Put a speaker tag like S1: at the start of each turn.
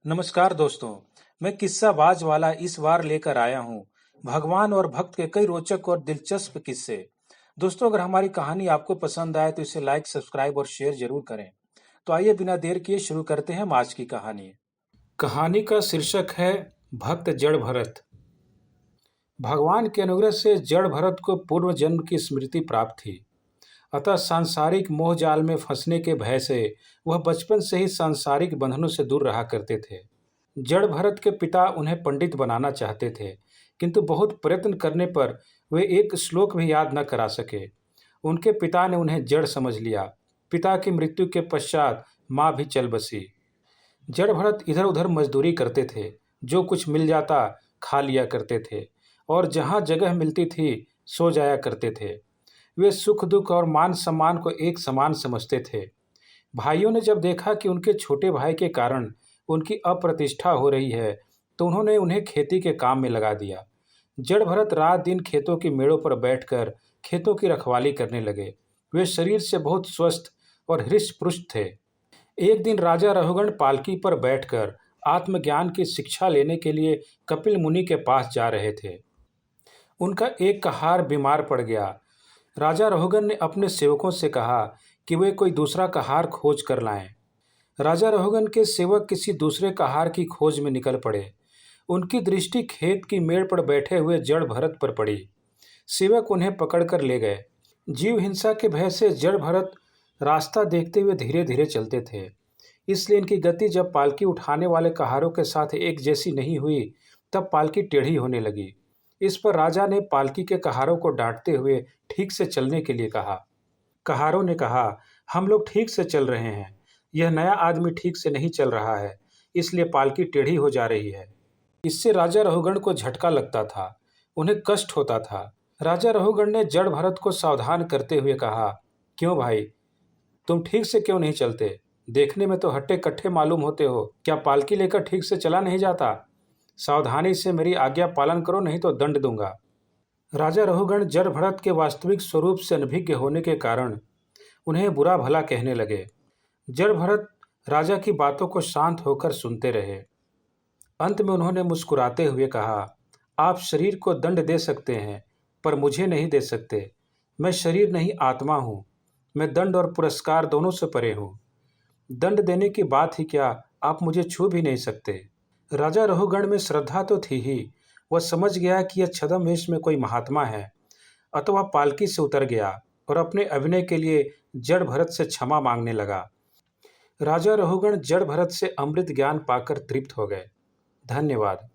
S1: नमस्कार दोस्तों। मैं किस्साबाज वाला इस बार लेकर आया हूँ भगवान और भक्त के कई रोचक और दिलचस्प किस्से। दोस्तों, अगर हमारी कहानी आपको पसंद आए तो इसे लाइक, सब्सक्राइब और शेयर जरूर करें। तो आइए बिना देर किए शुरू करते हैं आज की कहानी। कहानी का शीर्षक है भक्त जड़ भरत। भगवान के अनुग्रह से जड़ भरत को पूर्व जन्म की स्मृति प्राप्त थी। अतः सांसारिक मोह जाल में फंसने के भय से वह बचपन से ही सांसारिक बंधनों से दूर रहा करते थे। जड़ भरत के पिता उन्हें पंडित बनाना चाहते थे, किंतु बहुत प्रयत्न करने पर वे एक श्लोक भी याद न करा सके। उनके पिता ने उन्हें जड़ समझ लिया। पिता की मृत्यु के पश्चात माँ भी चल बसी। जड़ भरत इधर उधर मजदूरी करते थे। जो कुछ मिल जाता खा लिया करते थे और जहाँ जगह मिलती थी सो जाया करते थे। वे सुख दुख और मान सम्मान को एक समान समझते थे। भाइयों ने जब देखा कि उनके छोटे भाई के कारण उनकी अप्रतिष्ठा हो रही है, तो उन्होंने उन्हें खेती के काम में लगा दिया। जड़ भरत रात दिन खेतों की मेड़ों पर बैठकर खेतों की रखवाली करने लगे। वे शरीर से बहुत स्वस्थ और हृष्ट पुष्ट थे। एक दिन राजा रहुगण पालकी पर बैठकर आत्मज्ञान की शिक्षा लेने के लिए कपिल मुनि के पास जा रहे थे। उनका एक कहार बीमार पड़ गया। राजा रहुगण ने अपने सेवकों से कहा कि वे कोई दूसरा कहार खोज कर लाएं। राजा रहुगण के सेवक किसी दूसरे कहार की खोज में निकल पड़े। उनकी दृष्टि खेत की मेड़ पर बैठे हुए जड़ भरत पर पड़ी। सेवक उन्हें पकड़कर ले गए। जीव हिंसा के भय से जड़ भरत रास्ता देखते हुए धीरे धीरे चलते थे, इसलिए इनकी गति जब पालकी उठाने वाले कहारों के साथ एक जैसी नहीं हुई, तब पालकी टेढ़ी होने लगी। इस पर राजा ने पालकी के कहारों को डांटते हुए ठीक से चलने के लिए कहा। कहारों ने कहा, हम लोग ठीक से चल रहे हैं, यह नया आदमी ठीक से नहीं चल रहा है, इसलिए पालकी टेढ़ी हो जा रही है। इससे राजा रहुगण को झटका लगता था, उन्हें कष्ट होता था। राजा रहुगण ने जड़ भरत को सावधान करते हुए कहा, क्यों भाई, तुम ठीक से क्यों नहीं चलते? देखने में तो हट्टे कट्ठे मालूम होते हो, क्या पालकी लेकर ठीक से चला नहीं जाता? सावधानी से मेरी आज्ञा पालन करो, नहीं तो दंड दूंगा। राजा रहुगण जड़ भरत के वास्तविक स्वरूप से अनभिज्ञ होने के कारण उन्हें बुरा भला कहने लगे। जड़ भरत राजा की बातों को शांत होकर सुनते रहे। अंत में उन्होंने मुस्कुराते हुए कहा, आप शरीर को दंड दे सकते हैं, पर मुझे नहीं दे सकते। मैं शरीर नहीं, आत्मा हूँ। मैं दंड और पुरस्कार दोनों से परे हूँ। दंड देने की बात ही क्या, आप मुझे छू भी नहीं सकते। राजा रहुगण में श्रद्धा तो थी ही, वह समझ गया कि यह छद्मवेश में कोई महात्मा है। अतः वह पालकी से उतर गया और अपने अभिनय के लिए जड़ भरत से क्षमा मांगने लगा। राजा रहुगण जड़ भरत से अमृत ज्ञान पाकर तृप्त हो गए। धन्यवाद।